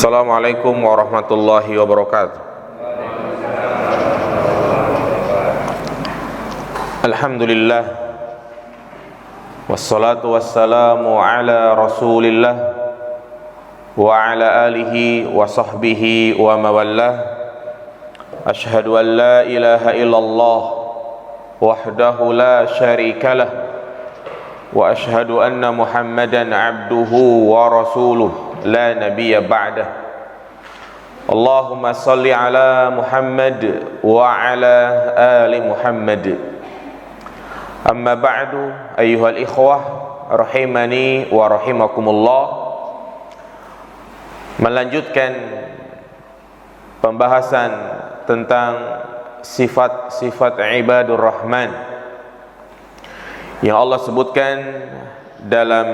Assalamualaikum warahmatullahi wabarakatuh. Alhamdulillah, wassalatu wassalamu ala rasulillah wa ala alihi wa sahbihi wa mawallah. Ashhadu an la ilaha illallah wahdahu la syarika lah, wa ashhadu anna muhammadan abduhu wa rasuluh la nabiyya ba'dah. Allahumma salli ala Muhammad wa ala ali Muhammad. Amma ba'du, ayyuhal ikhwah rahimani wa rahimakumullah. Melanjutkan pembahasan tentang sifat-sifat ibadur rahman yang Allah sebutkan dalam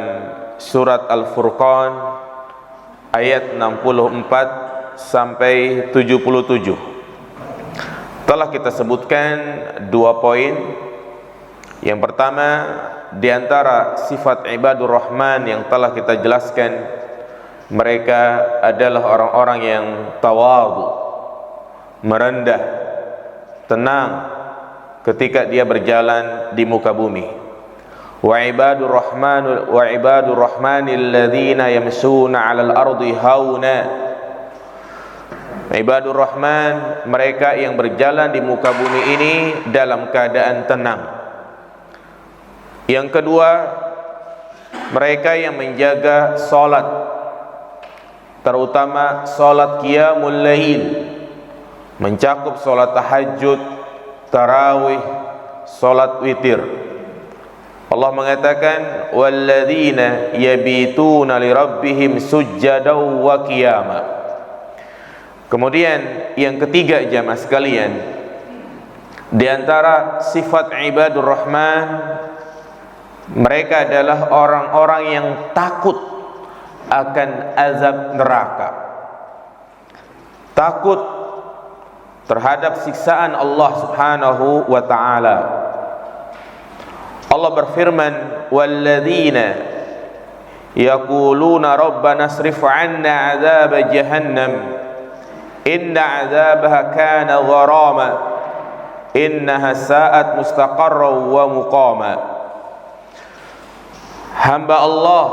surat Al-Furqan ayat 64 sampai 77. Telah kita sebutkan dua poin. Yang pertama, di antara sifat ibadur rahman yang telah kita jelaskan, mereka adalah orang-orang yang tawadhu, merendah, tenang ketika dia berjalan di muka bumi. Wa ibadur rahmanil ladzina yamshuna 'alal ardi hauna. Ibadur rahman, mereka yang berjalan di muka bumi ini dalam keadaan tenang. Yang kedua, mereka yang menjaga salat, terutama salat qiyamul lail, mencakup salat tahajud, tarawih, salat witir. Allah mengatakan walladzina yabituna lirabbihim sujjadan wa qiyama. Kemudian yang ketiga, jamaah sekalian, di antara sifat ibadur rahman, mereka adalah orang-orang yang takut akan azab neraka, takut terhadap siksaan Allah Subhanahu wa ta'ala. Allah berfirman, walladzina yaquluna rabbana asrif 'anna 'adzab jahannam inna 'adzabaha kana gharama innaha sa'at mustaqarran wa muqama. Hamba Allah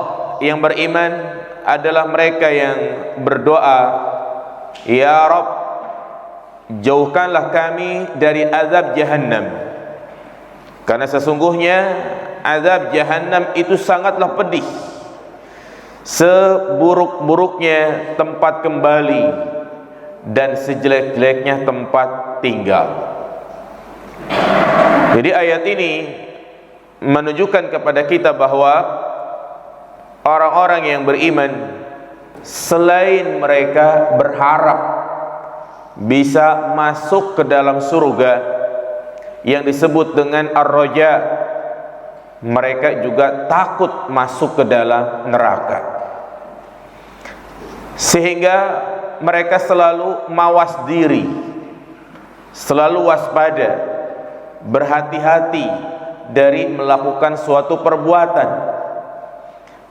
yang beriman adalah mereka yang berdoa, ya Rabb, jauhkanlah kami dari azab jahannam, karena sesungguhnya azab jahannam itu sangatlah pedih, seburuk-buruknya tempat kembali dan sejelek-jeleknya tempat tinggal. Jadi ayat ini menunjukkan kepada kita bahwa orang-orang yang beriman, selain mereka berharap bisa masuk ke dalam surga yang disebut dengan ar-raja, mereka juga takut masuk ke dalam neraka, sehingga mereka selalu mawas diri, selalu waspada, berhati-hati dari melakukan suatu perbuatan.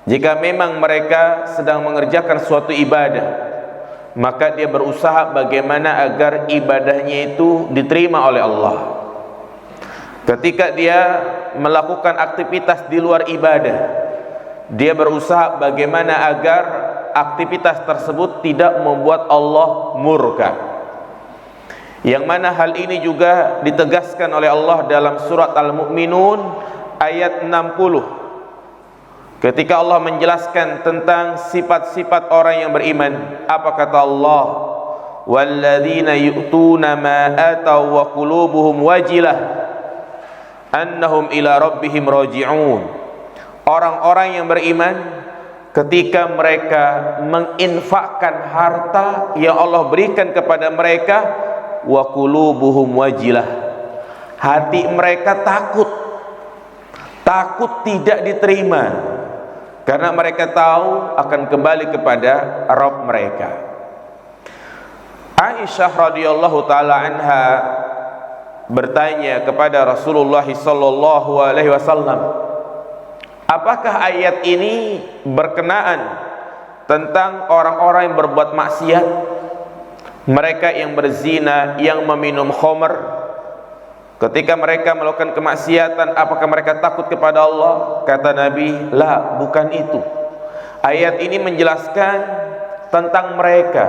Jika memang mereka sedang mengerjakan suatu ibadah, maka dia berusaha bagaimana agar ibadahnya itu diterima oleh Allah. Ketika dia melakukan aktivitas di luar ibadah, dia berusaha bagaimana agar aktivitas tersebut tidak membuat Allah murka. Yang mana hal ini juga ditegaskan oleh Allah dalam surat Al-Mu'minun ayat 60. Ketika Allah menjelaskan tentang sifat-sifat orang yang beriman, apa kata Allah? Walladzina yu'tuna ma ataw wa qulubuhum wajilah annahum ila rabbihim raji'un. Orang-orang yang beriman ketika mereka menginfakkan harta yang Allah berikan kepada mereka, wa qulubuhum wajilah, hati mereka takut tidak diterima, karena mereka tahu akan kembali kepada Rabb mereka. Aisyah radhiyallahu taala anha bertanya kepada Rasulullah sallallahu alaihi wasallam, apakah ayat ini berkenaan tentang orang-orang yang berbuat maksiat, mereka yang berzina, yang meminum khamr. Ketika mereka melakukan kemaksiatan, apakah mereka takut kepada Allah? Kata Nabi, la, bukan itu. Ayat ini menjelaskan tentang mereka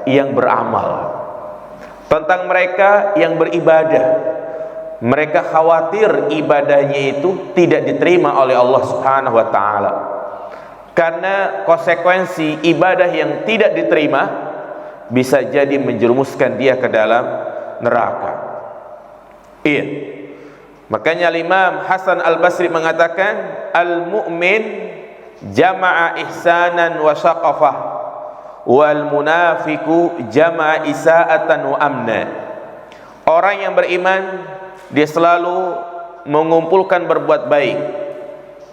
yang beramal, tentang mereka yang beribadah. Mereka khawatir ibadahnya itu tidak diterima oleh Allah Subhanahu wa taala. Karena konsekuensi ibadah yang tidak diterima bisa jadi menjerumuskan dia ke dalam neraka. Iya. Makanya Imam Hasan Al-Basri mengatakan, al-mu'min jama'a ihsanan wa syaqafah, wal munafiku jama'a isa'atan wa amna. Orang yang beriman, dia selalu mengumpulkan berbuat baik,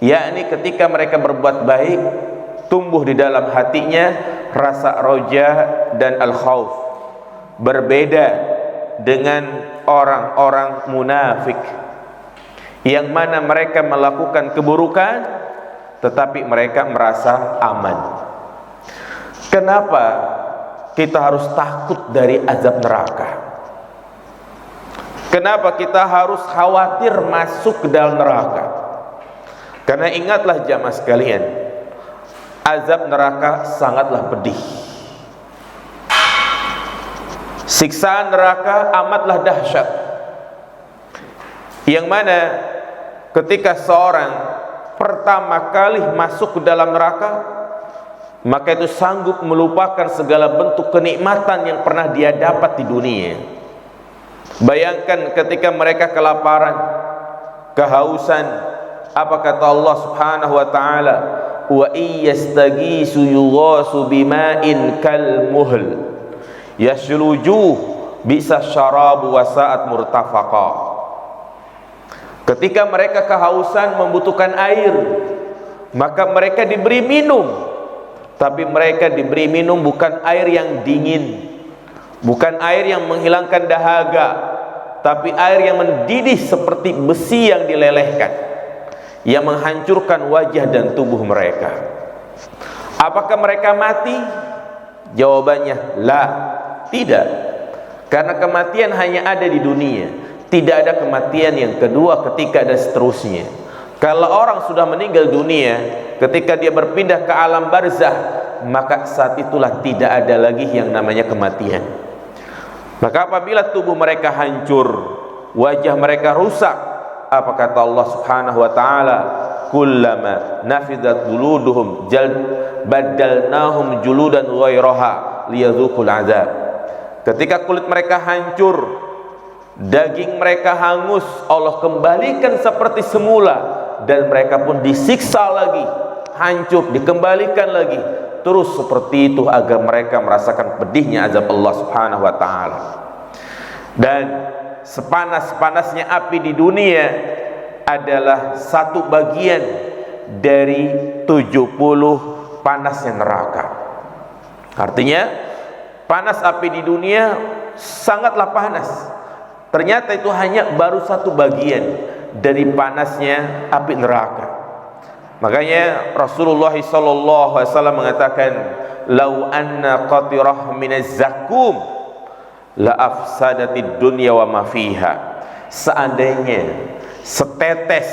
yakni ketika mereka berbuat baik, tumbuh di dalam hatinya rasa roja dan al-khauf. Berbeda dengan orang-orang munafik yang mana mereka melakukan keburukan tetapi mereka merasa aman. Kenapa kita harus takut dari azab neraka? Kenapa kita harus khawatir masuk ke dalam neraka? Karena ingatlah jamaah sekalian, azab neraka sangatlah pedih. Siksaan neraka amatlah dahsyat, yang mana ketika seorang pertama kali masuk ke dalam neraka, maka itu sanggup melupakan segala bentuk kenikmatan yang pernah dia dapat di dunia. Bayangkan ketika mereka kelaparan, kehausan, apa kata Allah Subhanahu wa taala, wa iyastaghisu yughasu bima'in kalmuhl yashlujuh bisa syarabu wa sa'at murtafaqa. Ketika mereka kehausan membutuhkan air, maka mereka diberi minum, tapi mereka diberi minum bukan air yang dingin, bukan air yang menghilangkan dahaga, tapi air yang mendidih seperti besi yang dilelehkan, yang menghancurkan wajah dan tubuh mereka. Apakah mereka mati? Jawabannya la, tidak. Karena kematian hanya ada di dunia, tidak ada kematian yang kedua, ketika dan seterusnya. Kalau orang sudah meninggal dunia, ketika dia berpindah ke alam barzah, maka saat itulah tidak ada lagi yang namanya kematian. Maka apabila tubuh mereka hancur, wajah mereka rusak, apa kata Allah Subhanahu wa taala, kullama nafidat juluduhum baddalnahum juludan ghairaha liyadzuqul azab. Ketika kulit mereka hancur, daging mereka hangus, Allah kembalikan seperti semula, dan mereka pun disiksa lagi, hancur, dikembalikan lagi, terus seperti itu agar mereka merasakan pedihnya azab Allah Subhanahu wa taala. Dan sepanas-panasnya api di dunia adalah satu bagian dari 70 panasnya neraka. Artinya panas api di dunia sangatlah panas. Ternyata itu hanya baru satu bagian dari panasnya api neraka. Makanya Rasulullah SAW mengatakan, "Lau anna qatirah minaz zakum la afsadatid dunya wa ma fiha." Seandainya setetes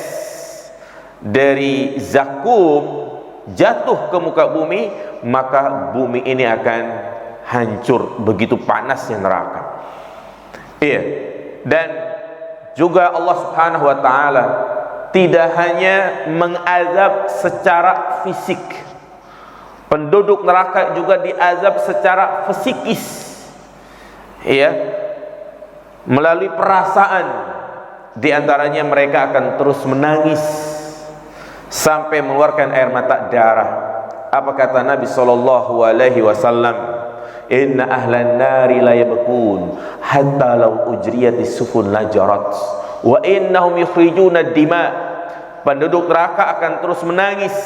dari zakum jatuh ke muka bumi, maka bumi ini akan hancur, begitu panasnya neraka. Iya. Dan juga Allah Subhanahu wa taala tidak hanya mengazab secara fisik, penduduk neraka juga diazab secara psikis, ya, melalui perasaan. Di antaranya mereka akan terus menangis sampai mengeluarkan air mata darah. Apa kata Nabi sallallahu alaihi wasallam? Inna ahlan nari la yabkun hatta law ujriyatis sufun la jarat wa innahum yukhrijuna dima. Penduduk neraka akan terus menangis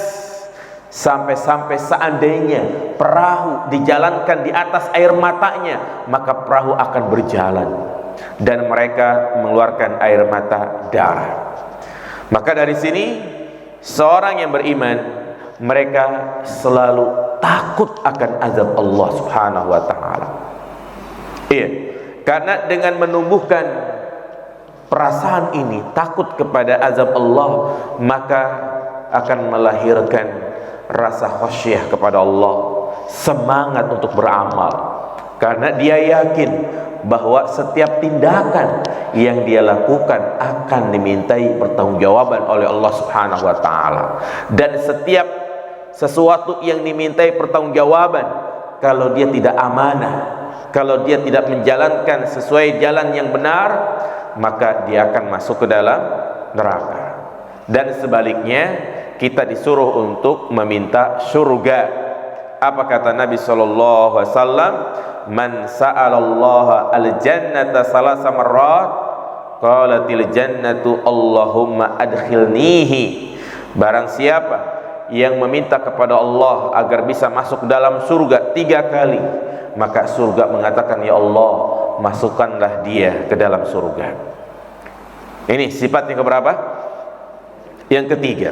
sampai-sampai seandainya perahu dijalankan di atas air matanya, maka perahu akan berjalan dan mereka mengeluarkan air mata darah. Maka dari sini seorang yang beriman, mereka selalu takut akan azab Allah Subhanahu wa taala. Iya, karena dengan menumbuhkan perasaan ini, takut kepada azab Allah, maka akan melahirkan rasa khasyah kepada Allah, semangat untuk beramal. Karena dia yakin bahwa setiap tindakan yang dia lakukan akan dimintai pertanggungjawaban oleh Allah Subhanahu wa taala. Dan setiap sesuatu yang dimintai pertanggungjawaban, kalau dia tidak amanah, kalau dia tidak menjalankan sesuai jalan yang benar, maka dia akan masuk ke dalam neraka. Dan sebaliknya, kita disuruh untuk meminta surga. Apa kata Nabi sallallahu alaihi wasallam? Man sa'alallaha al-jannata salasa marrat qalatil jannatu Allahumma adkhilnihi. Barang siapa yang meminta kepada Allah agar bisa masuk dalam surga 3 kali, maka surga mengatakan, ya Allah, masukkanlah dia ke dalam surga. Ini sifat yang keberapa? Yang ketiga.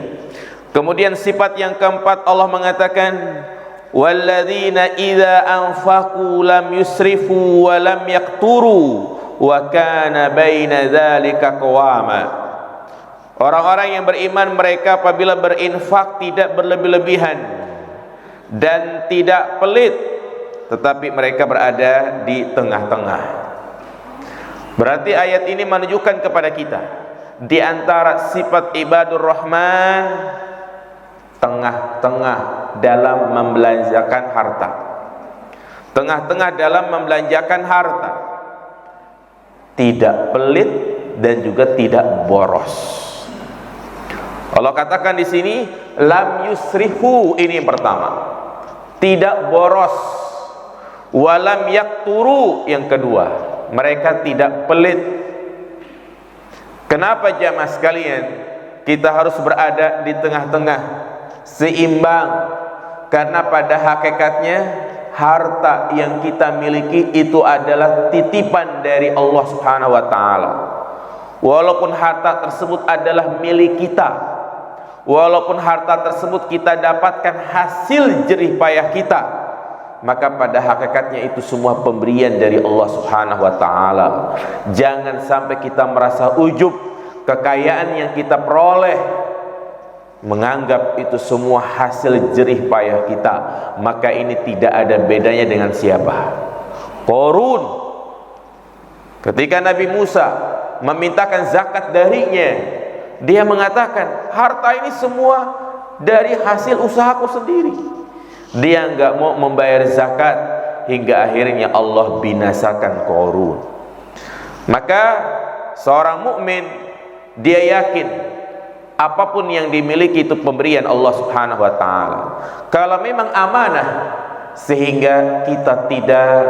Kemudian sifat yang keempat, Allah mengatakan, walladzina idza anfaqu lam yusrifu wa lam yaqturu wa kana baina dzalika qawama. Orang-orang yang beriman, mereka apabila berinfak tidak berlebih-lebihan dan tidak pelit, tetapi mereka berada di tengah-tengah. Berarti ayat ini menunjukkan kepada kita, di antara sifat ibadur rahman, tengah-tengah dalam membelanjakan harta. Tengah-tengah dalam membelanjakan harta. Tidak pelit dan juga tidak boros. Allah katakan di sini, lam yusrifu, ini yang pertama. Tidak boros. Walam yakturu, yang kedua. Mereka tidak pelit. Kenapa jamaah sekalian kita harus berada di tengah-tengah, seimbang? Karena pada hakikatnya harta yang kita miliki itu adalah titipan dari Allah Subhanahu wa taala. Walaupun harta tersebut adalah milik kita, walaupun harta tersebut kita dapatkan hasil jerih payah kita, maka pada hakikatnya itu semua pemberian dari Allah Subhanahu wa taala. Jangan sampai kita merasa ujub, kekayaan yang kita peroleh, menganggap itu semua hasil jerih payah kita, maka ini tidak ada bedanya dengan siapa? Qarun. Ketika Nabi Musa memintakan zakat darinya, dia mengatakan, harta ini semua dari hasil usahaku sendiri. Dia enggak mau membayar zakat, hingga akhirnya Allah binasakan Qarun. Maka seorang mukmin, dia yakin apapun yang dimiliki itu pemberian Allah Subhanahu wa taala. Kalau memang amanah, sehingga kita tidak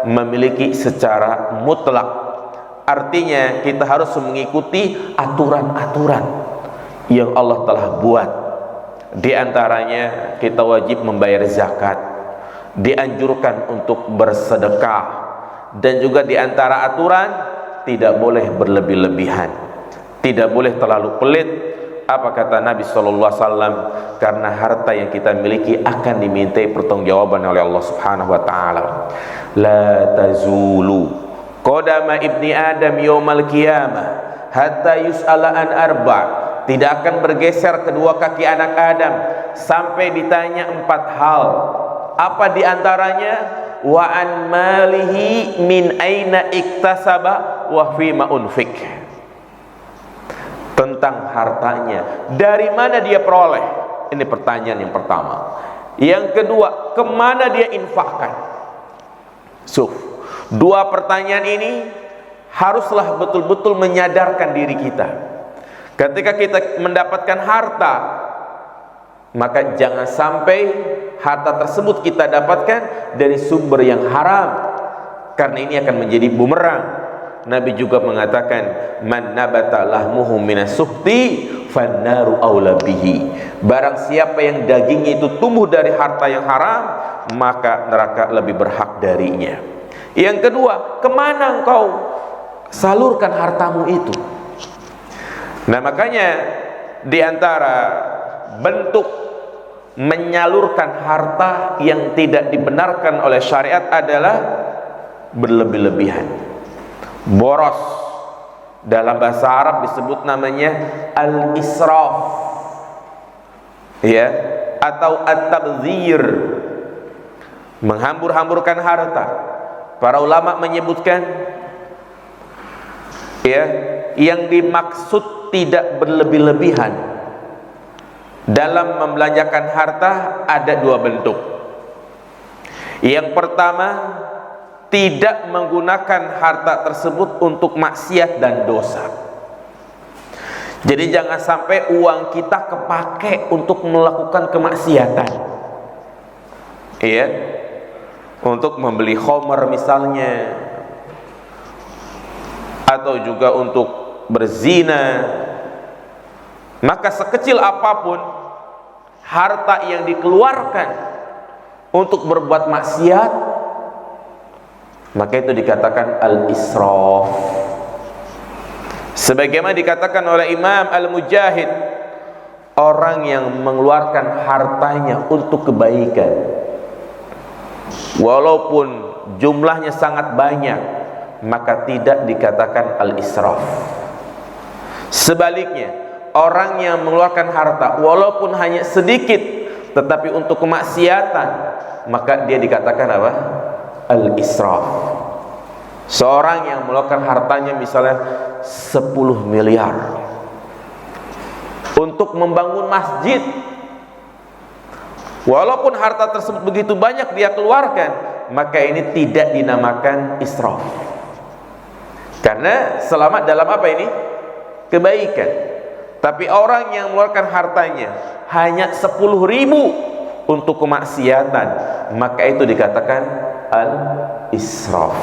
memiliki secara mutlak, artinya kita harus mengikuti aturan-aturan yang Allah telah buat. Di antaranya kita wajib membayar zakat, dianjurkan untuk bersedekah, dan juga di antara aturan tidak boleh berlebih-lebihan, tidak boleh terlalu pelit. Apa kata Nabi sallallahu alaihi wasallam? Karena harta yang kita miliki akan dimintai pertanggungjawaban oleh Allah Subhanahu wa taala. La tazulu qadama ibni Adam yaumal qiyamah hatta yus'ala an arba'. Tidak akan bergeser kedua kaki anak Adam sampai ditanya 4 hal. Apa di antaranya? Wa an malihi min aina iktasaba wa fima unfik. Tentang hartanya, dari mana dia peroleh? Ini pertanyaan yang pertama. Yang kedua, kemana dia infakkan? Dua pertanyaan ini haruslah betul-betul menyadarkan diri kita. Ketika kita mendapatkan harta, maka jangan sampai harta tersebut kita dapatkan dari sumber yang haram, karena ini akan menjadi bumerang. Nabi juga mengatakan, man nabata lahmuhu minas suhti fannaru aula bihi. Barang siapa yang dagingnya itu tumbuh dari harta yang haram, maka neraka lebih berhak darinya. Yang kedua, kemana engkau salurkan hartamu itu? Nah, makanya di antara bentuk menyalurkan harta yang tidak dibenarkan oleh syariat adalah berlebih-lebihan, boros. Dalam bahasa Arab disebut namanya al-israf, ya, atau at-tabdzir, menghambur-hamburkan harta. Para ulama menyebutkan, ya, yang dimaksud tidak berlebih-lebihan dalam membelanjakan harta ada dua bentuk. Yang pertama, tidak menggunakan harta tersebut untuk maksiat dan dosa. Jadi jangan sampai uang kita kepake untuk melakukan kemaksiatan, iya, untuk membeli khamr misalnya, atau juga untuk berzina. Maka sekecil apapun harta yang dikeluarkan untuk berbuat maksiat, maka itu dikatakan al-israf. Sebagaimana dikatakan oleh Imam Al-Mujahid, orang yang mengeluarkan hartanya untuk kebaikan, walaupun jumlahnya sangat banyak, maka tidak dikatakan al-israf. Sebaliknya, orang yang mengeluarkan harta walaupun hanya sedikit tetapi untuk kemaksiatan, maka dia dikatakan apa? Al-israf. Seorang yang mengeluarkan hartanya misalnya 10 miliar untuk membangun masjid, walaupun harta tersebut begitu banyak dia keluarkan, maka ini tidak dinamakan israf, karena selamat dalam apa ini? Kebaikan. Tapi orang yang mengeluarkan hartanya hanya 10.000 untuk kemaksiatan, maka itu dikatakan al-israf.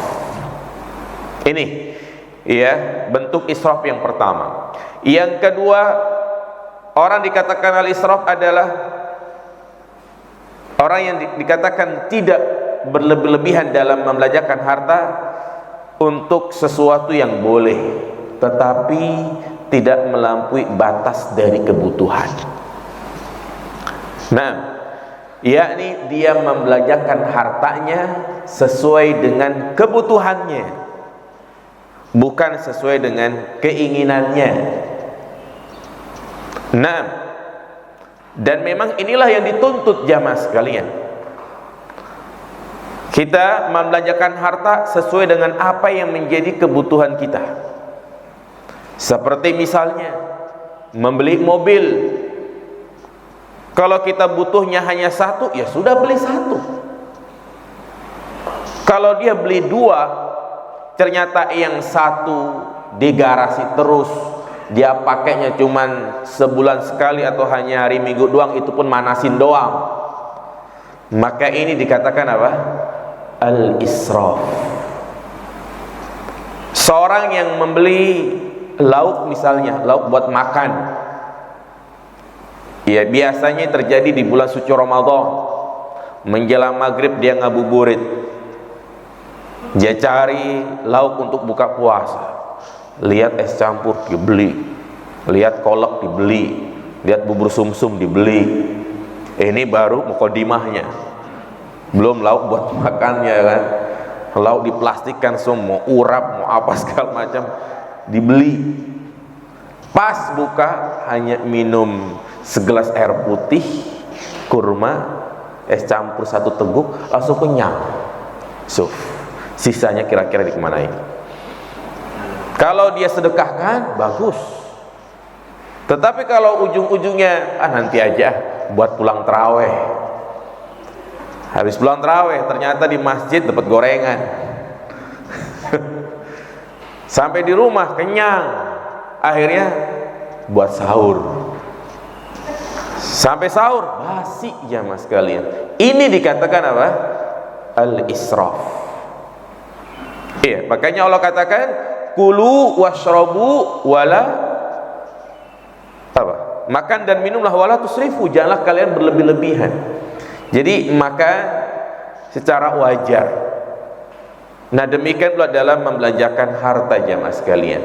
Ini, ya, bentuk israf yang pertama. Yang kedua, orang dikatakan al-israf adalah orang yang dikatakan tidak berlebih-lebihan dalam membelanjakan harta untuk sesuatu yang boleh, tetapi tidak melampaui batas dari kebutuhan. Nah, yakni dia membelanjakan hartanya sesuai dengan kebutuhannya, bukan sesuai dengan keinginannya. Nah, dan memang inilah yang dituntut jamaah sekalian. Kita membelanjakan harta sesuai dengan apa yang menjadi kebutuhan kita. Seperti misalnya membeli mobil, kalau kita butuhnya hanya satu, ya sudah beli satu. Kalau dia beli dua, ternyata yang satu di garasi terus, dia pakainya cuman sebulan sekali atau hanya hari Minggu doang, itu pun manasin doang, maka ini dikatakan apa? Al-israf. Seorang yang membeli lauk misalnya, lauk buat makan, ya biasanya terjadi di bulan suci Ramadan, menjelang maghrib dia ngabuburit, dia cari lauk untuk buka puasa, lihat es campur dibeli, lihat kolak dibeli, lihat bubur sumsum dibeli. Ini baru mukodimahnya, belum lauk buat makannya kan. Lauk diplastikkan semua, mau urap, mau apa segala macam dibeli. Pas buka hanya minum segelas air putih, kurma, es campur 1 teguk, langsung kenyang. So, sisanya kira-kira dikemanain? Kalau dia sedekahkan, bagus. Tetapi kalau ujung-ujungnya, nanti aja buat pulang terawih. Habis pulang terawih, ternyata di masjid dapat gorengan. Sampai di rumah kenyang, akhirnya buat sahur. Sampai sahur basi jamaah sekalian. Ini dikatakan apa? Al-israf. Iya, makanya Allah katakan kulu washrabu wala apa? Makan dan minumlah wala tusrifu, janganlah kalian berlebih-lebihan. Jadi makan secara wajar. Nah, demikian pula dalam membelanjakan harta jamaah sekalian.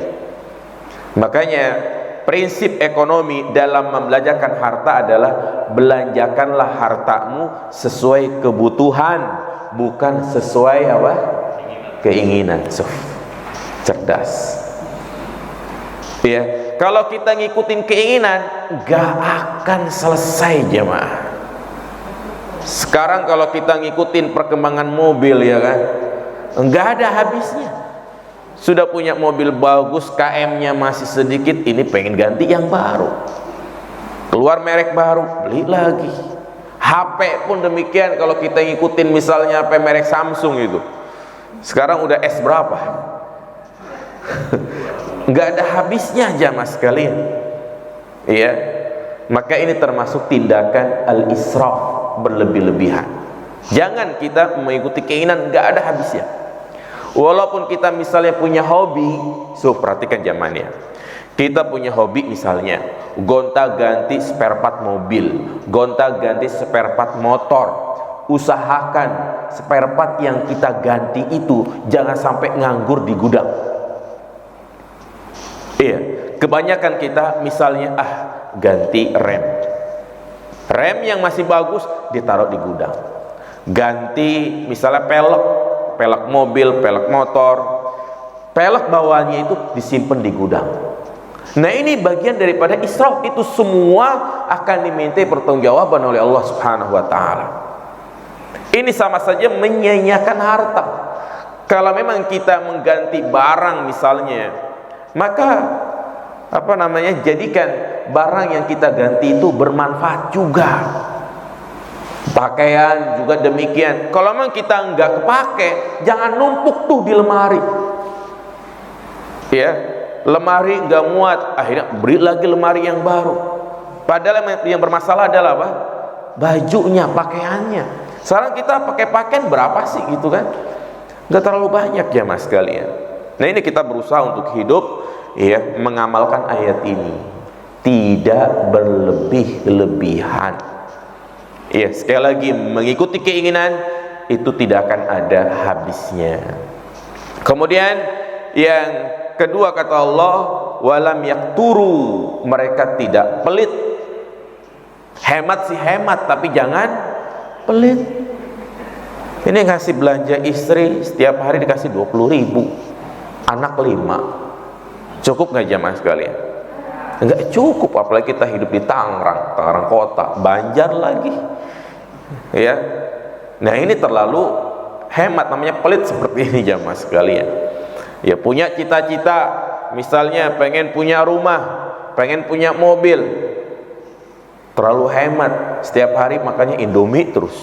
Makanya prinsip ekonomi dalam membelanjakan harta adalah belanjakanlah hartamu sesuai kebutuhan, bukan sesuai apa? Keinginan. Cerdas. Ya, kalau kita ngikutin keinginan, gak akan selesai jemaah. Sekarang kalau kita ngikutin perkembangan mobil, ya kan, nggak ada habisnya. Sudah punya mobil bagus, KM-nya masih sedikit, ini pengen ganti yang baru. Keluar merek baru, beli lagi. HP pun demikian, kalau kita ngikutin misalnya HP merek Samsung itu, sekarang udah S berapa? Nggak ada habisnya jamaah sekalian. Iya, maka ini termasuk tindakan al-israf, berlebih-lebihan. Jangan kita mengikuti keinginan nggak ada habisnya. Walaupun kita misalnya punya hobi, perhatikan zamannya. Kita punya hobi misalnya gonta-ganti spare part mobil, gonta-ganti spare part motor. Usahakan spare part yang kita ganti itu jangan sampai nganggur di gudang. Iya, kebanyakan kita misalnya ganti rem. Rem yang masih bagus ditaruh di gudang. Ganti misalnya pelek mobil, pelek motor, pelek bawahnya itu disimpan di gudang. Nah, ini bagian daripada israf. Itu semua akan dimintai pertanggungjawaban oleh Allah Subhanahu wa taala. Ini sama saja menyia-nyiakan harta. Kalau memang kita mengganti barang misalnya, maka jadikan barang yang kita ganti itu bermanfaat juga. Pakaian juga demikian. Kalau memang kita nggak kepake, jangan numpuk tuh di lemari. Ya, lemari nggak muat, akhirnya beri lagi lemari yang baru. Padahal yang bermasalah adalah apa? Bajunya, pakaiannya. Sekarang kita pakai pakaian berapa sih gitu kan? Nggak terlalu banyak ya mas sekalian. Nah, ini kita berusaha untuk hidup ya mengamalkan ayat ini, tidak berlebih-lebihan. Ya, sekali lagi mengikuti keinginan itu tidak akan ada habisnya. Kemudian yang kedua kata Allah, walam yakturu, mereka tidak pelit. Hemat sih hemat, tapi jangan pelit. Ini ngasih belanja istri setiap hari dikasih 20.000, anak 5, cukup nggak jamaah sekalian? Enggak cukup, apalagi kita hidup di Tangerang kota, Banjar lagi. Ya, nah ini terlalu hemat, namanya pelit seperti ini jamaah sekalian. Ya, punya cita-cita, misalnya pengen punya rumah, pengen punya mobil, terlalu hemat, setiap hari makannya Indomie terus.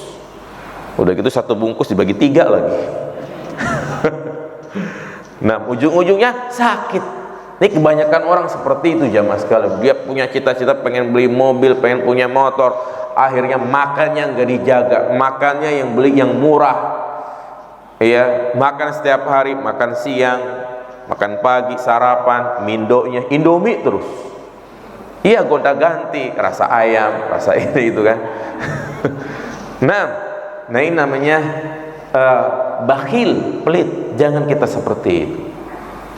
Udah gitu satu bungkus dibagi 3 lagi. Nah, ujung-ujungnya sakit. Ini kebanyakan orang seperti itu jamaah sekalian. Dia punya cita-cita pengen beli mobil, pengen punya motor, akhirnya makannya nggak dijaga, makannya yang beli yang murah. Iya, makan setiap hari, makan siang, makan pagi, sarapan, mindonya Indomie terus. Iya, gonta-ganti rasa ayam, rasa ini itu kan. Nah ini namanya bakhil, pelit. Jangan kita seperti itu.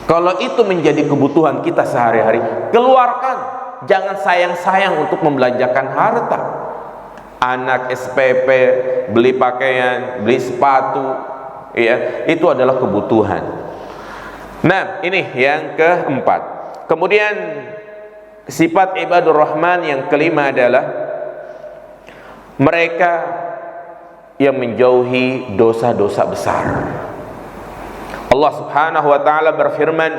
Kalau itu menjadi kebutuhan kita sehari-hari, keluarkan. Jangan sayang-sayang untuk membelanjakan harta. Anak SPP, beli pakaian, beli sepatu, ya, itu adalah kebutuhan. Nah, ini yang keempat. Kemudian sifat ibadur rahman yang kelima adalah mereka yang menjauhi dosa-dosa besar. Allah Subhanahu wa taala berfirman,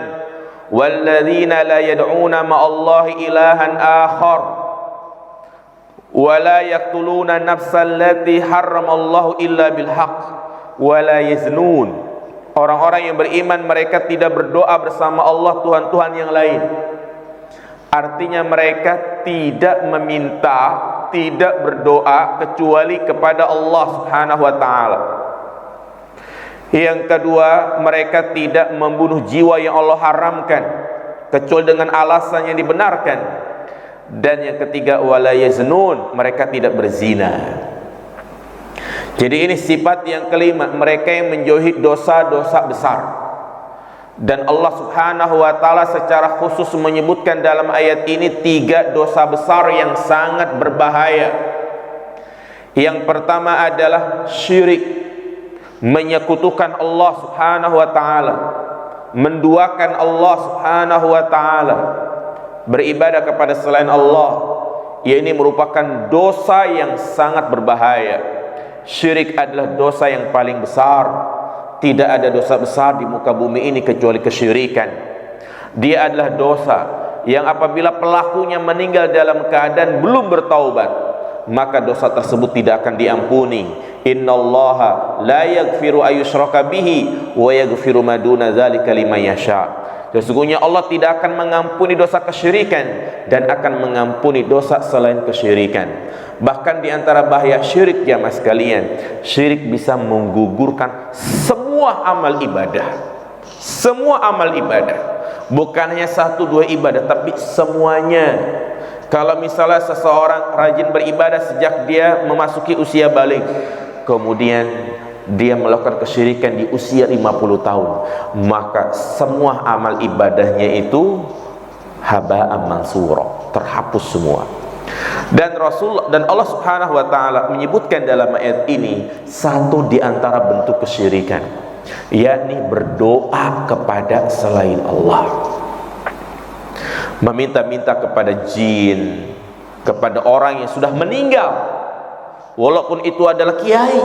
"Walladzina la yad'una ma'allahi ilahan akhar wa la yaqtuluna nafsal lati harramallahu illa bil haqq wa la yaznun." Orang-orang yang beriman mereka tidak berdoa bersama Allah Tuhan-Tuhan yang lain. Artinya mereka tidak meminta, tidak berdoa kecuali kepada Allah Subhanahu wa taala. Yang kedua, mereka tidak membunuh jiwa yang Allah haramkan kecuali dengan alasan yang dibenarkan. Dan yang ketiga, wala yaznun, mereka tidak berzina. Jadi ini sifat yang kelima, mereka yang menjauhi dosa-dosa besar. Dan Allah Subhanahu wa taala secara khusus menyebutkan dalam ayat ini 3 dosa besar yang sangat berbahaya. Yang pertama adalah syirik, menyekutukan Allah Subhanahu wa taala, menduakan Allah Subhanahu wa taala, beribadah kepada selain Allah. Ini merupakan dosa yang sangat berbahaya. Syirik adalah dosa yang paling besar. Tidak ada dosa besar di muka bumi ini kecuali kesyirikan. Dia adalah dosa yang apabila pelakunya meninggal dalam keadaan belum bertaubat, maka dosa tersebut tidak akan diampuni. Innallaha la yaghfiru ayyushraka bihi wa yaghfiru ma duna dzalika liman yasha. Sesungguhnya Allah tidak akan mengampuni dosa kesyirikan dan akan mengampuni dosa selain kesyirikan. Bahkan di antara bahaya syirik, jamaah sekalian, syirik bisa menggugurkan semua amal ibadah. Semua amal ibadah, bukan hanya 1-2 ibadah, tapi semuanya. Kalau misalnya seseorang rajin beribadah sejak dia memasuki usia balik, kemudian dia melakukan kesyirikan di usia 50 tahun, maka semua amal ibadahnya itu haba'an mansura, terhapus semua. Dan Allah Subhanahu wa taala menyebutkan dalam ayat ini satu di antara bentuk kesyirikan, yakni berdoa kepada selain Allah, meminta-minta kepada jin, kepada orang yang sudah meninggal, walaupun itu adalah kiai,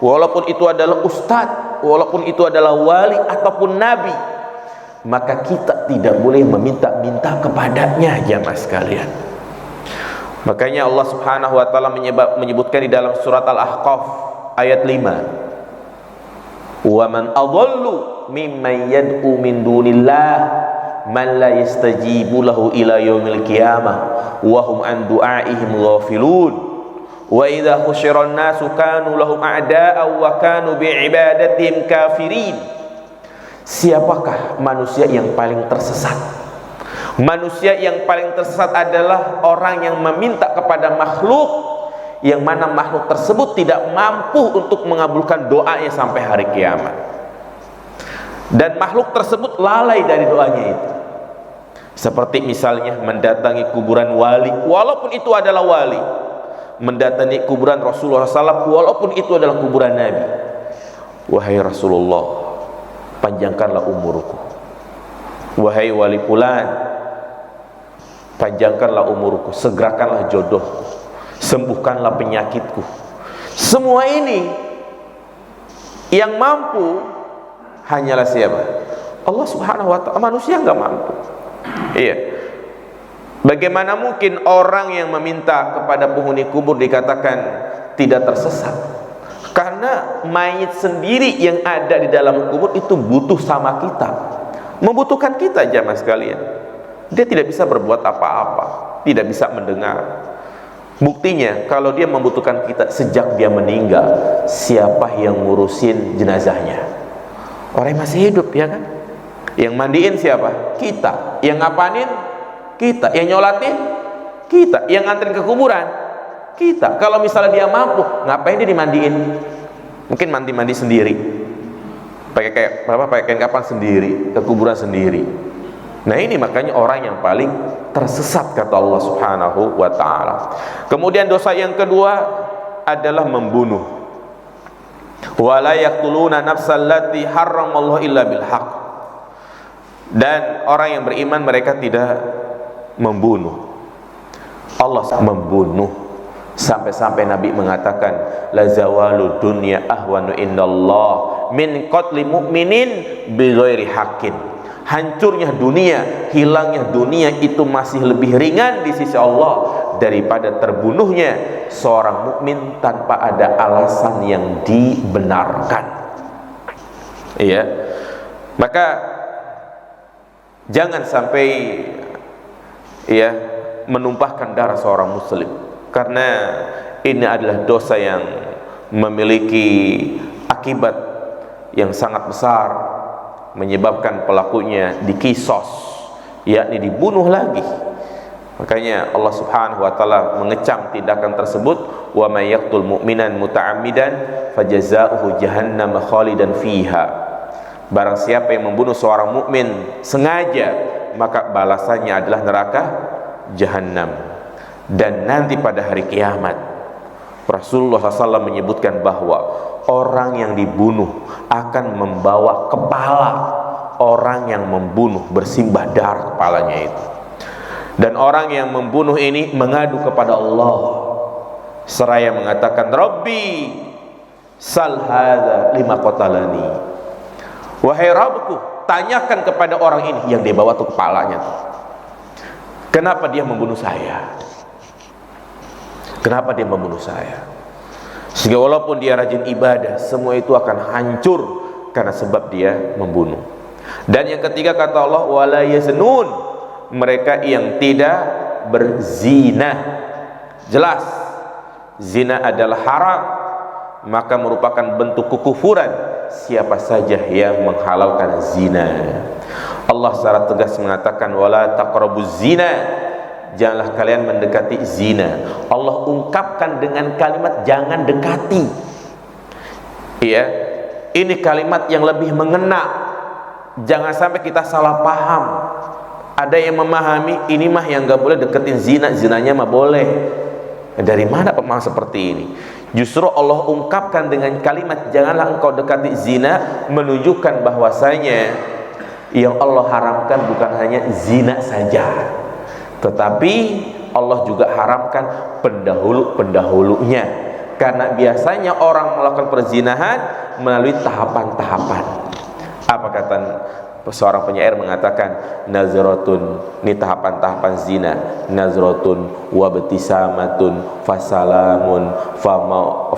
walaupun itu adalah ustadz, walaupun itu adalah wali ataupun nabi, maka kita tidak boleh meminta-minta kepadanya, jamaah sekalian. Makanya Allah Subhanahu wa taala menyebutkan di dalam surat Al-Ahqaf ayat 5, wa man adallu mimman yad'u min dunillah man la yastajibu lahu ila yaumil qiyamah wa hum an du'aihim ghafilun wa idza husyiran nasu kanu lahum a'da'a wa kanu bi'ibadatihim kafirin. Siapakah manusia yang paling tersesat? Manusia yang paling tersesat adalah orang yang meminta kepada makhluk, yang mana makhluk tersebut tidak mampu untuk mengabulkan doanya sampai hari kiamat, dan makhluk tersebut lalai dari doanya itu. Seperti misalnya mendatangi kuburan wali, walaupun itu adalah wali, mendatangi kuburan Rasulullah SAW, walaupun itu adalah kuburan Nabi. Wahai Rasulullah, panjangkanlah umurku. Wahai wali fulan, panjangkanlah umurku, segerakanlah jodohku, sembuhkanlah penyakitku. Semua ini yang mampu hanyalah siapa? Allah Subhanahu wa taala. Manusia enggak mampu. Iya. Bagaimana mungkin orang yang meminta kepada penghuni kubur dikatakan tidak tersesat? Karena mayit sendiri yang ada di dalam kubur itu butuh sama kita, membutuhkan kita, jamaah sekalian. Dia tidak bisa berbuat apa-apa, tidak bisa mendengar. Buktinya kalau dia membutuhkan kita sejak dia meninggal, siapa yang ngurusin jenazahnya? Orang yang masih hidup, ya kan? Yang mandiin siapa? Kita. Yang ngapain? Kita. Yang nyolatin? Kita. Yang nganterin ke kuburan? Kita. Kalau misalnya dia mampu, ngapain dia dimandiin? Mungkin mandi sendiri, pakai kain kapan sendiri, ke kuburan sendiri. Nah ini makanya orang yang paling tersesat, kata Allah Subhanahu wa ta'ala. Kemudian dosa yang kedua adalah membunuh. Wala yaqtuluna nafsal lati harramallahu illa bil haqq. Dan orang yang beriman mereka tidak membunuh. Allah membunuh. Sampai-sampai Nabi mengatakan, la zawalu dunya ahwanu indallah min qatli mu'minin bighairi haqqin. Hancurnya dunia, hilangnya dunia itu masih lebih ringan di sisi Allah daripada terbunuhnya seorang mukmin tanpa ada alasan yang dibenarkan. Iya. Maka jangan sampai ya menumpahkan darah seorang muslim, karena ini adalah dosa yang memiliki akibat yang sangat besar, menyebabkan pelakunya dikisos, yakni dibunuh lagi. Makanya Allah Subhanahu wa taala mengecam tindakan tersebut, wa may yaqtul mu'minan muta'ammidan fajazaohu jahannam khalidan fiha. Barang siapa yang membunuh seorang mukmin sengaja, maka balasannya adalah neraka Jahannam. Dan nanti pada hari kiamat, Rasulullah SAW menyebutkan bahwa orang yang dibunuh akan membawa kepala orang yang membunuh, bersimbah darah kepalanya itu. Dan orang yang membunuh ini mengadu kepada Allah seraya mengatakan, Rabbi sal hadza lima qatalani. Wahai Rabbku, tanyakan kepada orang ini yang dia bawa tuh kepalanya tuh, kenapa dia membunuh saya? Kenapa dia membunuh saya? Sehingga walaupun dia rajin ibadah, semua itu akan hancur karena sebab dia membunuh. Dan yang ketiga kata Allah, wala yaznun, mereka yang tidak berzina. Jelas zina adalah haram, maka merupakan bentuk kekufuran siapa saja yang menghalalkan zina. Allah secara tegas mengatakan, wala taqrabuz zina, janganlah kalian mendekati zina. Allah ungkapkan dengan kalimat jangan dekati. Iya, ini kalimat yang lebih mengena. Jangan sampai kita salah paham. Ada yang memahami ini mah yang gak boleh deketin zina, zinanya mah boleh. Dari mana pemahaman seperti ini? Justru Allah ungkapkan dengan kalimat janganlah engkau dekati zina, menunjukkan bahwasanya yang Allah haramkan bukan hanya zina saja, tetapi Allah juga haramkan pendahulu-pendahulunya. Karena biasanya orang melakukan perzinahan melalui tahapan-tahapan. Apa kata seorang penyair mengatakan, nazratun, ini tahapan-tahapan zina, nazratun wabtisamatun fasalamun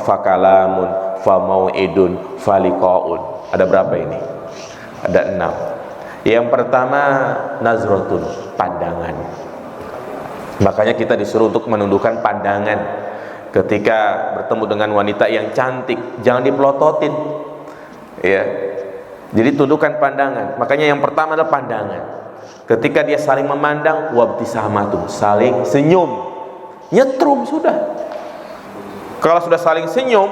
fakalamun famau'idun faliqaun. Ada berapa ini? Ada 6. Yang pertama nazratun, pandangan. Makanya kita disuruh untuk menundukkan pandangan ketika bertemu dengan wanita yang cantik, jangan dipelototin, ya. Jadi tundukkan pandangan. Makanya yang pertama adalah pandangan. Ketika dia saling memandang, wabtisamatun, saling senyum, nyetrum sudah. Kalau sudah saling senyum,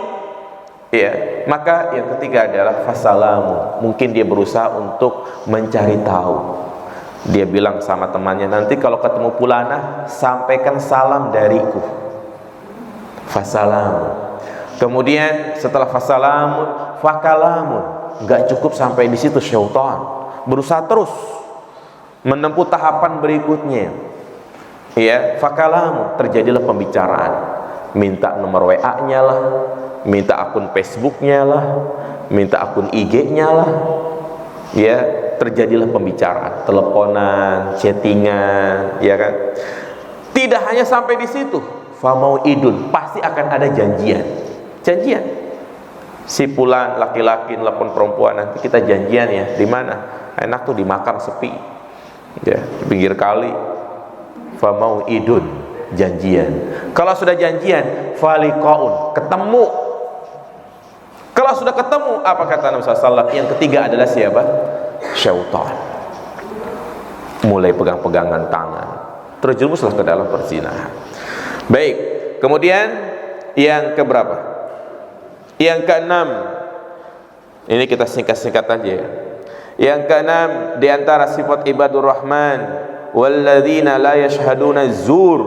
ya, maka yang ketiga adalah fasalamu. Mungkin dia berusaha untuk mencari tahu. Dia bilang sama temannya, nanti kalau ketemu Pulana, sampaikan salam dariku. Fasalamu. Kemudian setelah fasalamun, fakalamun. Gak cukup sampai di situ, syaitan berusaha terus menempuh tahapan berikutnya. Ya, fakalamu, terjadilah pembicaraan. Minta nomor WA-nya lah, minta akun Facebook-nya lah, minta akun IG-nya lah. Ya, terjadilah pembicaraan, teleponan, chattingan, ya kan? Tidak hanya sampai di situ, famau'idun, pasti akan ada janjian. Janjian. Si Fulan laki-laki nelpon perempuan, nanti kita janjian ya, di mana? Enak tuh di makam sepi, ya, di pinggir kali. Famau'idun, janjian. Kalau sudah janjian, faliqaun, ketemu. Kalau sudah ketemu, apa kata Nabi SAW? Yang ketiga adalah siapa? Syaitan. Mulai pegang-pegangan tangan, terjerumuslah ke dalam perzinahan. Baik, kemudian yang keberapa? Yang keenam, ini kita singkat-singkat aja ya. Yang keenam, di antara sifat ibadur rahman, walladzina la yashhaduna zur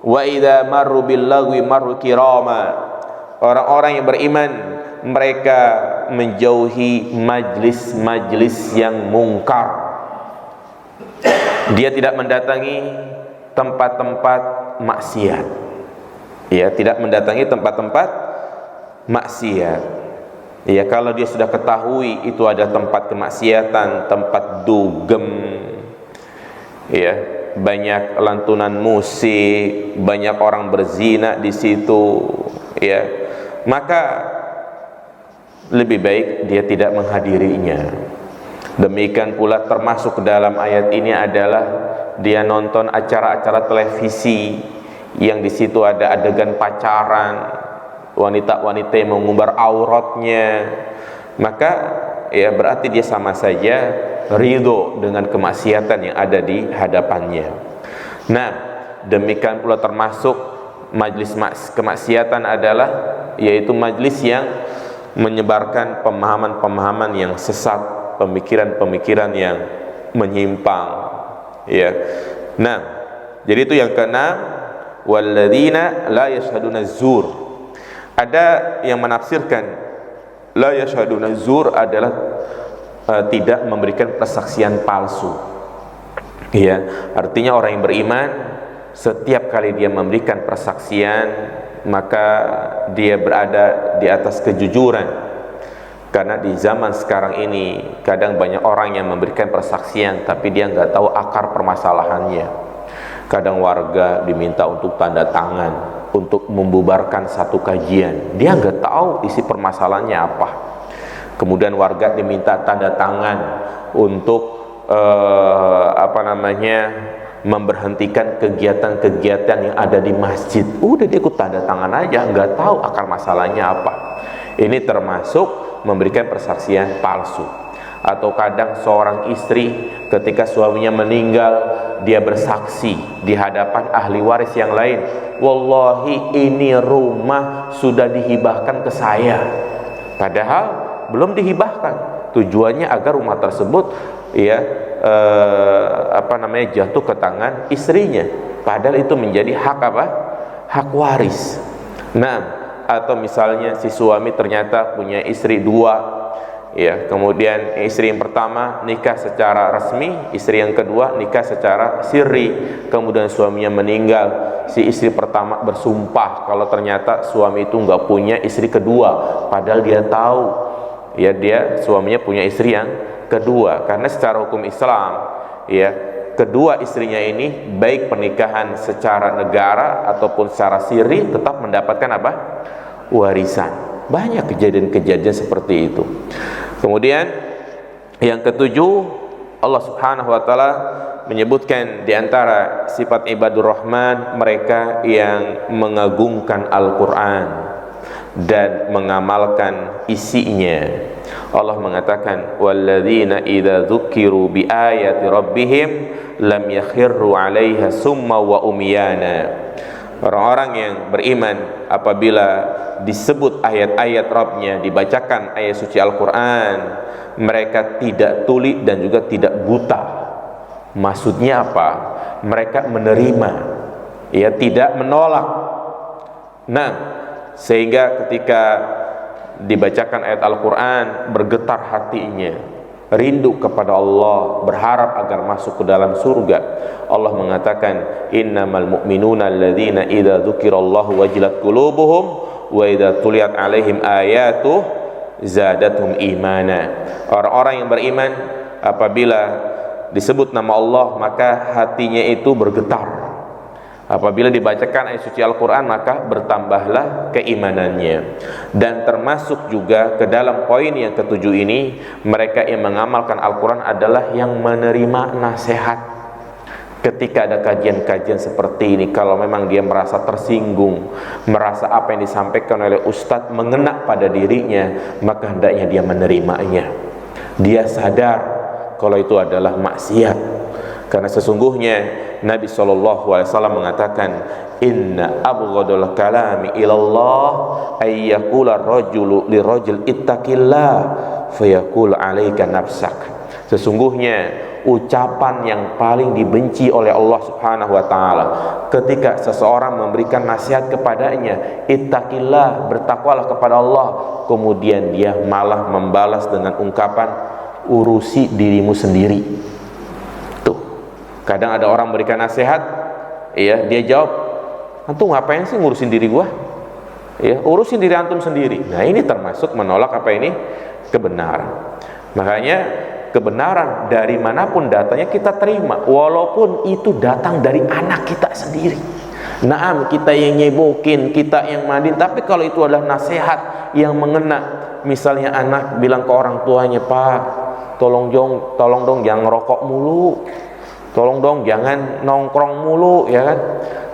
wa idza marru bil lagwi marru kirama. Orang-orang yang beriman, mereka menjauhi majlis-majlis yang mungkar. Dia tidak mendatangi tempat-tempat maksiat. Ya, tidak mendatangi tempat-tempat maksiat. Ya, kalau dia sudah ketahui itu ada tempat kemaksiatan, tempat dugem, ya, banyak lantunan musik, banyak orang berzina di situ, ya, maka lebih baik dia tidak menghadirinya. Demikian pula termasuk dalam ayat ini adalah dia nonton acara-acara televisi yang di situ ada adegan pacaran, wanita-wanita yang mengumbar auratnya, maka ya berarti dia sama saja ridho dengan kemaksiatan yang ada di hadapannya. Nah, demikian pula termasuk majlis kemaksiatan adalah yaitu majlis yang menyebarkan pemahaman-pemahaman yang sesat, pemikiran-pemikiran yang menyimpang, ya. Nah, jadi itu yang keenam, walladzina la yashhaduna zur. Ada yang menafsirkan la yashhaduna zur adalah tidak memberikan persaksian palsu. Ya, artinya orang yang beriman setiap kali dia memberikan persaksian maka dia berada di atas kejujuran. Karena di zaman sekarang ini kadang banyak orang yang memberikan persaksian tapi dia nggak tahu akar permasalahannya. Kadang warga diminta untuk tanda tangan untuk membubarkan satu kajian, dia nggak tahu isi permasalahannya apa. Kemudian warga diminta tanda tangan untuk memberhentikan kegiatan-kegiatan yang ada di masjid. Udah dia ikut tanda tangan aja, nggak tahu akar masalahnya apa. Ini termasuk memberikan persaksian palsu. Atau kadang seorang istri ketika suaminya meninggal, dia bersaksi di hadapan ahli waris yang lain, wallahi ini rumah sudah dihibahkan ke saya, padahal belum dihibahkan. Tujuannya agar rumah tersebut jatuh ke tangan istrinya, padahal itu menjadi hak apa? Hak waris. Nah, atau misalnya si suami ternyata punya istri dua, ya, kemudian istri yang pertama nikah secara resmi, istri yang kedua nikah secara sirri, kemudian suaminya meninggal, si istri pertama bersumpah kalau ternyata suami itu nggak punya istri kedua, padahal dia tahu, ya, dia suaminya punya istri yang kedua. Karena secara hukum Islam, ya, kedua istrinya ini baik pernikahan secara negara ataupun secara sirri tetap mendapatkan apa? Warisan. Banyak kejadian-kejadian seperti itu. Kemudian yang ketujuh, Allah Subhanahu wa taala menyebutkan di antara sifat ibadur rahman mereka yang mengagungkan Al-Qur'an dan mengamalkan isinya. Allah mengatakan walladzina idza dzukiru biayati rabbihim lam yakhirru 'alaiha summa wa umyana. Orang-orang yang beriman apabila disebut ayat-ayat Rabbnya, dibacakan ayat suci Al-Quran, mereka tidak tuli dan juga tidak buta. Maksudnya apa? Mereka menerima, ya, tidak menolak. Nah, sehingga ketika dibacakan ayat Al-Quran bergetar hatinya, rindu kepada Allah, berharap agar masuk ke dalam surga. Allah mengatakan innamal mu'minuna alladzina idza dzukirallahu wajilat qulubuhum wa idza tuliyat alaihim ayatuh zadatuhum imana. Orang-orang yang beriman apabila disebut nama Allah maka hatinya itu bergetar. Apabila dibacakan ayat suci Al-Quran maka bertambahlah keimanannya. Dan termasuk juga ke dalam poin yang ketujuh ini, mereka yang mengamalkan Al-Quran adalah yang menerima nasihat. Ketika ada kajian-kajian seperti ini, kalau memang dia merasa tersinggung, merasa apa yang disampaikan oleh Ustadz mengena pada dirinya, maka hendaknya dia menerimanya. Dia sadar kalau itu adalah maksiat. Karena sesungguhnya Nabi SAW mengatakan inna abghadul kalami ilallah ayyakula rajulu lirajul ittaqillah fayaqul alaika nafsak. Sesungguhnya ucapan yang paling dibenci oleh Allah Subhanahu wa taala ketika seseorang memberikan nasihat kepadanya, ittaqillah, bertakwalah kepada Allah, kemudian dia malah membalas dengan ungkapan urusi dirimu sendiri. Kadang ada orang berikan nasihat, ya, dia jawab, antum ngapain sih ngurusin diri gua? Ya, urusin diri antum sendiri. Nah, ini termasuk menolak apa ini? Kebenaran. Makanya kebenaran dari manapun datanya kita terima, walaupun itu datang dari anak kita sendiri. Naam, kita yang nyebokin, kita yang mandiin, tapi kalau itu adalah nasihat yang mengena, misalnya anak bilang ke orang tuanya, Pak, tolong dong jangan ngerokok mulu, tolong dong jangan nongkrong mulu, ya kan?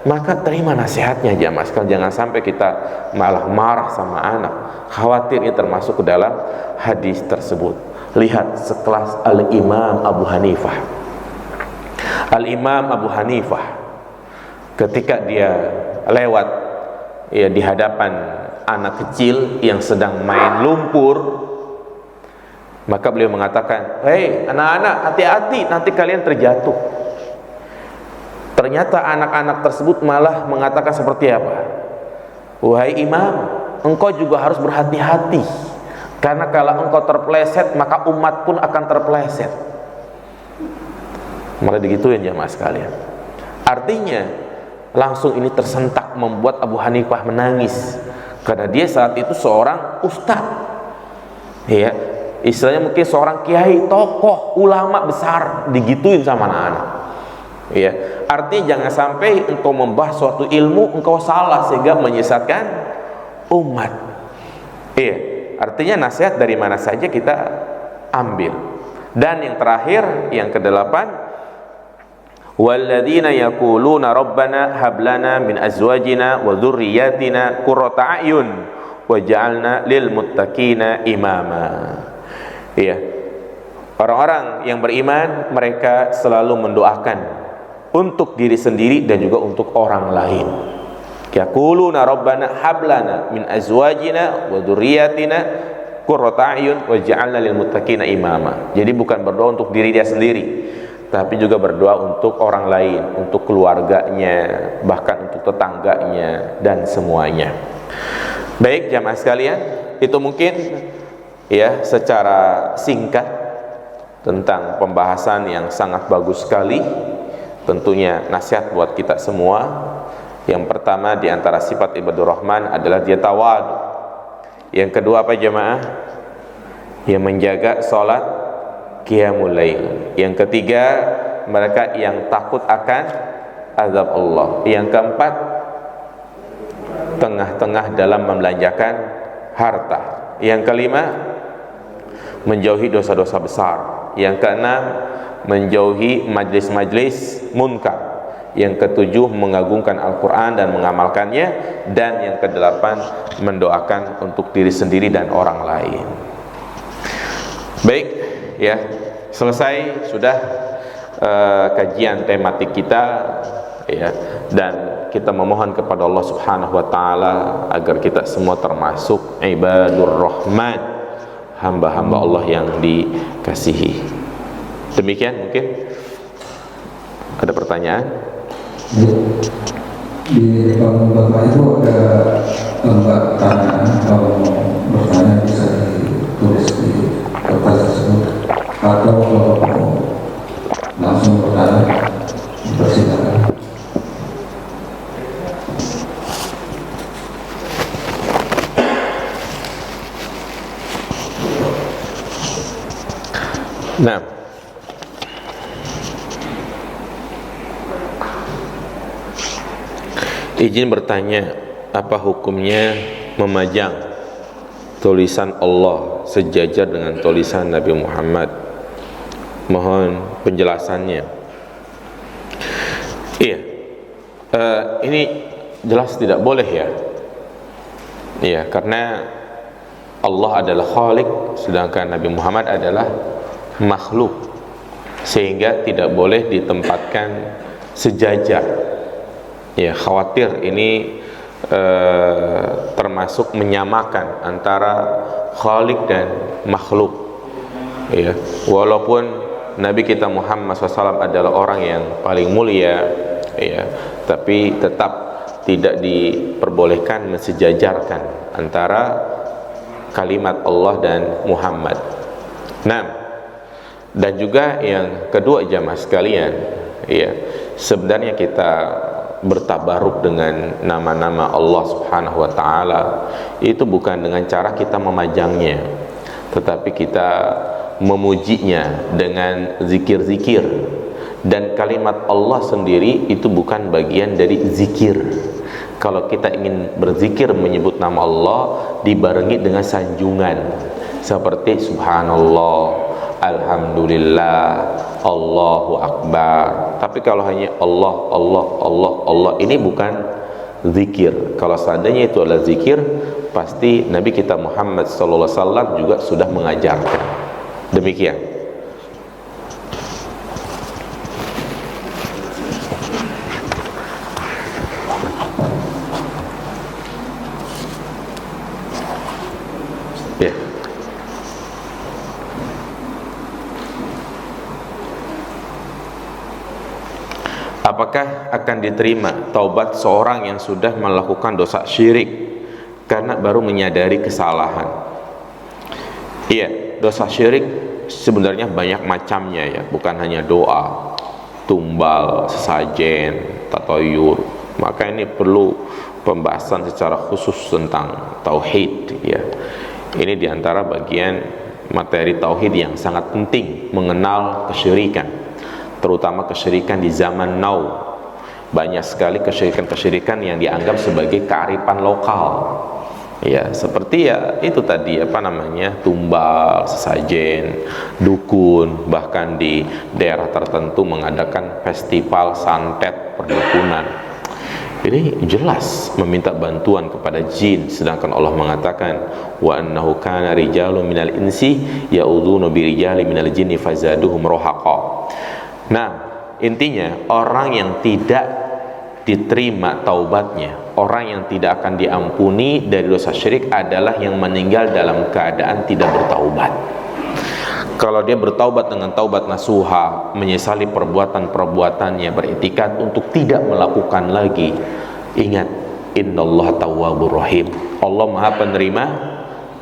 Maka terima nasihatnya jamaah sekalian, jangan sampai kita malah marah sama anak. Khawatir ini termasuk ke dalam hadis tersebut. Lihat sekelas Al-Imam Abu Hanifah. Al-Imam Abu Hanifah ketika dia lewat, ya, di hadapan anak kecil yang sedang main lumpur, Maka beliau mengatakan, "Hei anak-anak, hati-hati, nanti kalian terjatuh." Ternyata anak-anak tersebut malah mengatakan seperti apa? "Wahai imam, engkau juga harus berhati-hati, karena kalau engkau terpeleset maka umat pun akan terpeleset." Malah digituin jamaah sekalian. Artinya langsung ini tersentak, membuat Abu Hanifah menangis, karena dia saat itu seorang ustadz, ya, istilahnya mungkin seorang kiai, tokoh, ulama besar, digituin sama anak-anak, ya. Artinya jangan sampai engkau membahas suatu ilmu engkau salah sehingga menyesatkan umat. Iya, artinya nasihat dari mana saja kita ambil. Dan yang terakhir, yang kedelapan, walladzina yaquluna rabbana hab lana min azwajina wa dzurriyyatina qurrata a'yun waj'alna lil muttaqina imama. Iya. Orang-orang yang beriman, mereka selalu mendoakan untuk diri sendiri dan juga untuk orang lain. Yaquluna rabbana hab lana min azwajina wa dzurriyyatina qurrata a'yun waj'alna lil muttaqina imama. Jadi bukan berdoa untuk diri dia sendiri, tapi juga berdoa untuk orang lain, untuk keluarganya, bahkan untuk tetangganya dan semuanya. Baik jamaah sekalian, itu mungkin ya secara singkat tentang pembahasan yang sangat bagus sekali. Tentunya nasihat buat kita semua. Yang pertama di antara sifat ibadur rahman adalah dia tawadu. Yang kedua apa jamaah? Yang menjaga salat qiyamul lail. Yang ketiga, mereka yang takut akan azab Allah. Yang keempat, tengah-tengah dalam membelanjakan harta. Yang kelima, menjauhi dosa-dosa besar. Yang keenam, menjauhi majlis-majlis munkar. Yang ketujuh, mengagungkan Al-Quran dan mengamalkannya. Dan yang kedelapan, mendoakan untuk diri sendiri dan orang lain. Baik, ya, selesai sudah kajian tematik kita, ya, dan kita memohon kepada Allah Subhanahu wa taala agar kita semua termasuk ibadur rahman, hamba-hamba Allah yang dikasihi. Demikian, mungkin ada pertanyaan. Di depan Bapak itu ada lembar tanya, kalau bertanya bisa ditulis di kertas tersebut, atau kalau langsung bertanya dipersilakan. Nah, izin bertanya, apa hukumnya memajang tulisan Allah sejajar dengan tulisan Nabi Muhammad? Mohon penjelasannya. Iya, ini jelas tidak boleh ya. Iya, karena Allah adalah Khalik, sedangkan Nabi Muhammad adalah makhluk, sehingga tidak boleh ditempatkan sejajar. Ya, khawatir ini termasuk menyamakan antara Khalik dan makhluk. Ya, walaupun Nabi kita Muhammad SAW adalah orang yang paling mulia, ya, tapi tetap tidak diperbolehkan mensejajarkan antara kalimat Allah dan Muhammad. Nah, dan juga yang kedua jamaah sekalian, ya, sebenarnya kita bertabaruk dengan nama-nama Allah Subhanahu wa taala itu bukan dengan cara kita memajangnya, tetapi kita memujinya dengan zikir-zikir. Dan kalimat Allah sendiri itu bukan bagian dari zikir. Kalau kita ingin berzikir menyebut nama Allah dibarengi dengan sanjungan seperti subhanallah, alhamdulillah, Allahu akbar. Tapi kalau hanya Allah, Allah, Allah, Allah, ini bukan zikir. Kalau seandainya itu adalah zikir, pasti Nabi kita Muhammad SAW juga sudah mengajarkan. Demikian. Ya. Apakah akan diterima taubat seorang yang sudah melakukan dosa syirik karena baru menyadari kesalahan? Iya, dosa syirik sebenarnya banyak macamnya ya, bukan hanya doa, tumbal, sesajen, tatayur. Maka ini perlu pembahasan secara khusus tentang tauhid ya. Ini diantara bagian materi tauhid yang sangat penting, mengenal kesyirikan, terutama kesyirikan di zaman now. Banyak sekali kesyirikan-kesyirikan yang dianggap sebagai kearifan lokal ya, seperti ya itu tadi tumbal, sesajen, dukun, bahkan di daerah tertentu mengadakan festival santet perdukunan. Ini jelas meminta bantuan kepada jin, sedangkan Allah mengatakan wa annahu kana rijalun minal insi ya'udzuuna birijali minal jinni fazaduhum rahaqa. Nah, intinya orang yang tidak diterima taubatnya, orang yang tidak akan diampuni dari dosa syirik adalah yang meninggal dalam keadaan tidak bertaubat. Kalau dia bertaubat dengan taubat nasuha, menyesali perbuatan-perbuatannya, beriktikad untuk tidak melakukan lagi, ingat, innallaha tawwabur rahim. Allah Maha penerima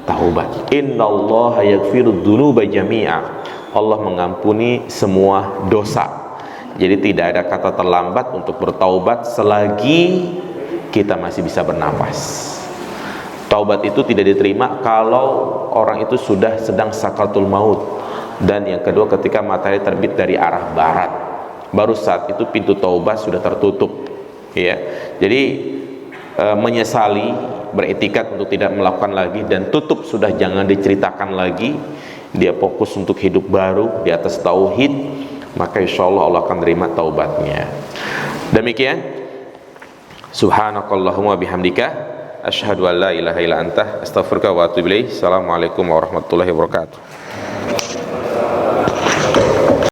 taubat. Innallaha yaghfirudz dzunuba jami'a. Allah mengampuni semua dosa. Jadi tidak ada kata terlambat untuk bertaubat selagi kita masih bisa bernafas. Taubat itu tidak diterima kalau orang itu sudah sedang sakaratul maut, dan yang kedua ketika matahari terbit dari arah barat, baru saat itu pintu taubat sudah tertutup ya. Jadi menyesali, beriktikad untuk tidak melakukan lagi, dan tutup sudah jangan diceritakan lagi, dia fokus untuk hidup baru di atas tauhid, maka insyaallah Allah akan terima taubatnya. Demikian, subhanakallahumma bihamdika asyhadu an la ilaha illa anta astaghfiruka wa atubu ilaik. Assalamualaikum warahmatullahi wabarakatuh.